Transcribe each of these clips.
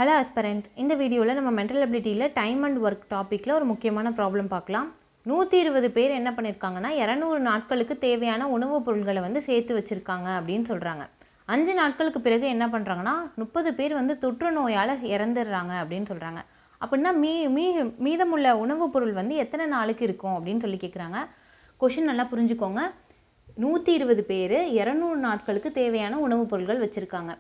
Hello ஆஸ்பரண்ட்ஸ், இந்த வீடியோவில் நம்ம மென்டல் அபிலிட்டியில் டைம் அண்ட் ஒர்க் டாப்பிக்கில் ஒரு முக்கியமான ப்ராப்ளம் பார்க்கலாம். 120 பேர் என்ன பண்ணியிருக்காங்கன்னா 200 நாட்களுக்கு தேவையான உணவுப் பொருட்களை வந்து சேர்த்து வச்சுருக்காங்க அப்படின்னு சொல்கிறாங்க. 5 நாட்களுக்கு பிறகு என்ன பண்ணுறாங்கன்னா 30 பேர் வந்து தொற்று நோயால் இறந்துடுறாங்க அப்படின்னு சொல்கிறாங்க. அப்படின்னா மீதமுள்ள உணவுப் பொருள் வந்து எத்தனை நாளுக்கு இருக்கும் அப்படின்னு சொல்லி கேட்குறாங்க. கொஷின் நல்லா புரிஞ்சுக்கோங்க. 120 பேர் 200 நாட்களுக்கு தேவையான உணவுப் பொருட்கள் வச்சுருக்காங்க.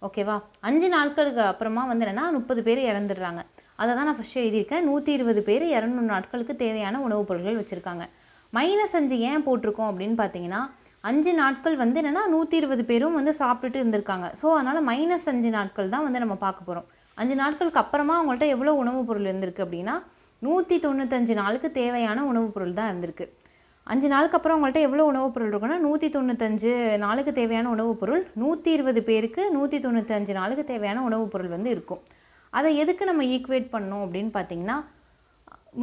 ஓகேவா? 5 நாட்களுக்கு அப்புறமா வந்து என்னென்னா 30 பேர் இறந்துடுறாங்க. அதை தான் நான் ஃபஸ்ட்டு எழுதியிருக்கேன். 120 பேர் 200 நாட்களுக்கு தேவையான உணவுப் பொருட்கள் வச்சுருக்காங்க. -5 ஏன் போட்டிருக்கோம் அப்படின்னு பார்த்தீங்கன்னா 5 நாட்கள் வந்து என்னென்னா 120 பேரும் வந்து சாப்பிட்டுட்டு இருந்திருக்காங்க. ஸோ அதனால் -5 நாட்கள் தான் வந்து நம்ம பார்க்க போகிறோம். 5 நாட்களுக்கு அப்புறமா அவங்கள்ட்ட எவ்வளோ உணவுப் பொருள் இருந்திருக்கு அப்படின்னா 195 நாளுக்கு தேவையான உணவுப் பொருள் தான் இருந்திருக்கு. 5 நாளுக்கு அப்புறம் உங்கள்கிட்ட எவ்வளோ உணவுப் பொருள் இருக்குன்னா 195 நாளுக்கு தேவையான உணவுப் பொருள் 120 பேருக்கு 195 நாளுக்கு தேவையான உணவுப் பொருள் வந்து இருக்கும். அதை எதுக்கு நம்ம ஈக்குவேட் பண்ணோம் அப்படின்னு பார்த்தீங்கன்னா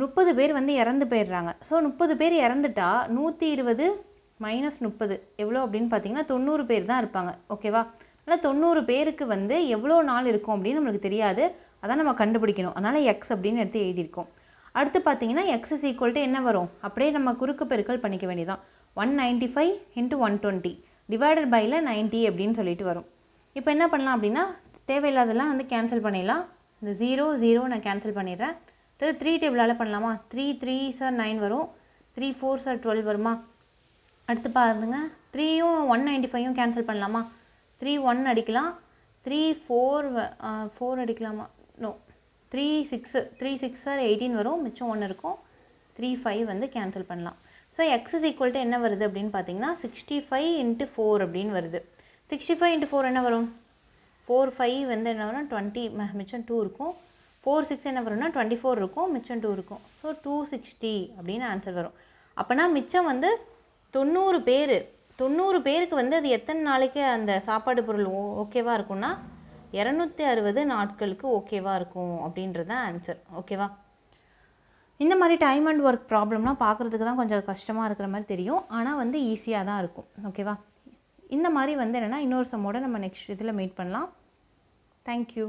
30 பேர் வந்து இறந்து போயிடுறாங்க. ஸோ 30 பேர் இறந்துட்டா 120 - 30 எவ்வளோ அப்படின்னு பார்த்தீங்கன்னா 90 பேர் தான் இருப்பாங்க. ஓகேவா? அதனால் 90 பேருக்கு வந்து எவ்வளோ நாள் இருக்கும் அப்படின்னு நம்மளுக்கு தெரியாது. அதான் நம்ம கண்டுபிடிக்கணும். அதனால் எக்ஸ் அப்படின்னு எடுத்து எழுதியிருக்கோம். அடுத்து பார்த்தீங்கன்னா எக்ஸ் இஸ் ஈக்குவல் டு என்ன வரும்? அப்படியே நம்ம குறுக்கு பெருக்கல் பண்ணிக்க வேண்டியதான். 195 × 120 டிவைடட் பையில் 90 அப்படின்னு சொல்லிட்டு வரும். இப்போ என்ன பண்ணலாம் அப்படின்னா தேவையில்லாதெல்லாம் வந்து கேன்சல் பண்ணிடலாம். இந்த 0 நான் கேன்சல் பண்ணிடுறேன். 3 டேபிளால் பண்ணலாமா? 3 3s are 9 வரும். 3 4s are 12 வருமா? அடுத்து பாருங்க 3யும் 195யும் கேன்சல் பண்ணலாமா? 3 1 அடிக்கலாம். 3 4 அடிக்கலாமா? நோ. 3 6 are 18 வரும். மிச்சம் 1 இருக்கும். 3 5 வந்து கேன்சல் பண்ணலாம். So X is equal to என்ன வருது அப்படின்னு பார்த்தீங்கன்னா 65 × 4 அப்படின்னு வருது. 65 × 4 என்ன வரும்? 4 5 வந்து என்ன வரும்? 20 மிச்சம் 2 இருக்கும். 4 6 என்ன வரும்னா 24 இருக்கும். மிச்சம் 2 இருக்கும். ஸோ 260 அப்படின்னு ஆன்சர் வரும். அப்போனா மிச்சம் வந்து 90 பேர். 90 பேருக்கு வந்து அது எத்தனை நாளைக்கு அந்த சாப்பாடு பொருள் ஓகேவாக இருக்கும்னா 260 நாட்களுக்கு ஓகேவாக இருக்கும் அப்படின்றது தான் ஆன்சர். ஓகேவா? இந்த மாதிரி டைம் அண்ட் ஒர்க் ப்ராப்ளம்லாம் பார்க்குறதுக்கு தான் கொஞ்சம் கஷ்டமாக இருக்கிற மாதிரி தெரியும். ஆனால் வந்து ஈஸியாக தான் இருக்கும். ஓகேவா? இந்த மாதிரி வந்து என்னென்னா இன்னொரு சம்மோட நம்ம நெக்ஸ்ட் இதில் மீட் பண்ணலாம். தேங்க்யூ.